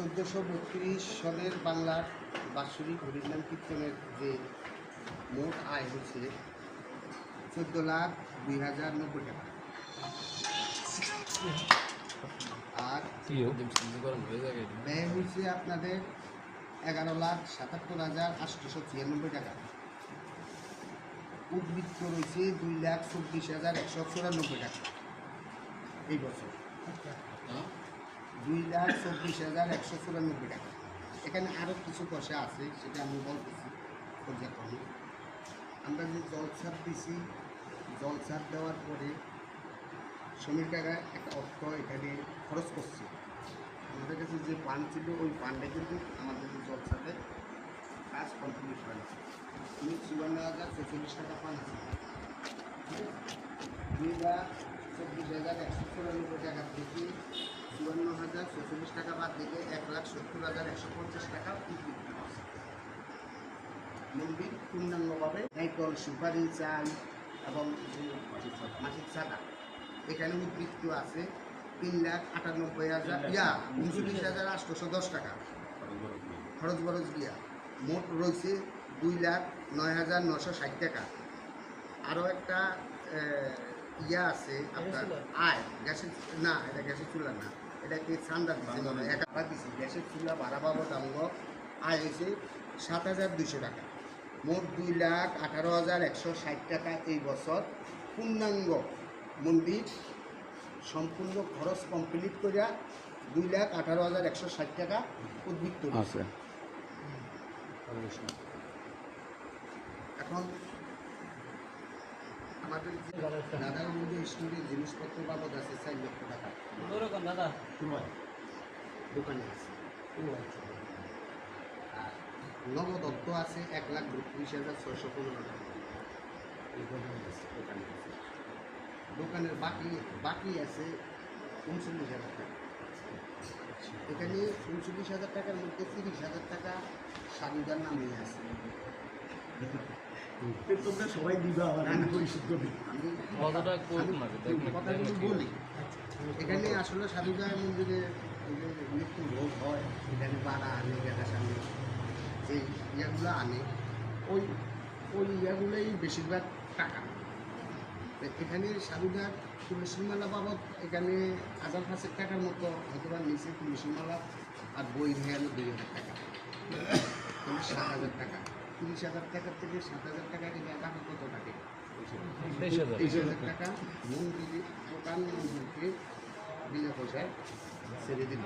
1432 সনের বাংলার বাৎসরিক হরিনাম কীর্তনের যে মোট আয় হচ্ছে 14,02,090 টাকা। আর ব্যয় হয়েছে আপনাদের 11,77,896 টাকা। উদ্বৃত্ত রয়েছে 2,24,194 টাকা এই বছর। 2,24,194 টাকা। এখানে আরও কিছু পয়সা আছে, সেটা আমি বলতেছি পর্যায়ক্রমে। আমরা যে জলছাপ দিছি, জলছাপ দেওয়ার পরে শ্রমিক টাকা একটা অর্থ এখানে খরচ করছে। আমাদের কাছে যে ফান্ড ছিল ওই ফান্ডে কিন্তু আমাদের যে জলছাপের কাজ কমপ্লিট হয়েছে। 54,046 টাকা ফান্ড আছে। 2,24,194 টাকা থেকে 54,046 টাকা বাদ দিকে 1,70,150 টাকা উদ্বৃত্ত আছে। মন্দির পূর্ণাঙ্গভাবে নাইকল, সুপারি, চাল এবং মাসিক চাঁদা এখানে উদ্বৃত্ত আছে 3,98,39,810 টাকা খরচ বরচ দিয়া। মোট রয়েছে 2,09,960 টাকা। আরও একটা আছে আপনার আয় গ্যাসের, না এটা গ্যাসের চুলা না, এটা কি চান্দা দিচ্ছে, একা দিচ্ছি। গ্যাসের চুলা ভাড়া বাবদ আমগো আয় হয়েছে 7,200 টাকা। মোট 2,18,160 টাকা এই বছর পূর্ণাঙ্গ মন্দির সম্পূর্ণ খরচ কমপ্লিট করিয়া 2,18,160 টাকা উদ্বৃত্ত আছে। এখন আমাদের দাদার মধ্যে স্টোরের জিনিসপত্র বাবদ আছে 4 লক্ষ টাকা। দাদা দোকানে আছে। আর নগদ অর্থ আছে 1,32,615 টাকা। এই দোকানে আছে। দোকানের বাকি আছে 39,000 টাকা। এখানে 39,000 টাকার মধ্যে 30,000 টাকা সাধুদার নামে আছে। তোমরা সবাই দিবা, আমি পরিশুদ্ধ দিই। কথাগুলো বলি। এখানে আসলে সাধুদার মন্দিরে মৃত্যু ভোগ হয়, এখানে বাড়া আনে, গেটার সামনে যে ইয়াগুলো আনে, ওই ইয়াগুলোই বেশিরভাগ টাকা। এখানে সাধুদার তুলসীমালা বাবদ এখানে 1,500 টাকার মতো হয়তো বা নিচে তুলসীমালা আর বই হয়ে 2,000 টাকা, 7,000 টাকা। 30,000 টাকার থেকে 7,000 টাকা এটা টাকা কত টাকা? 23,000 টাকা মন্দিরে দোকান মন্দিরকে বিনা পয়সায় ছেড়ে দিল।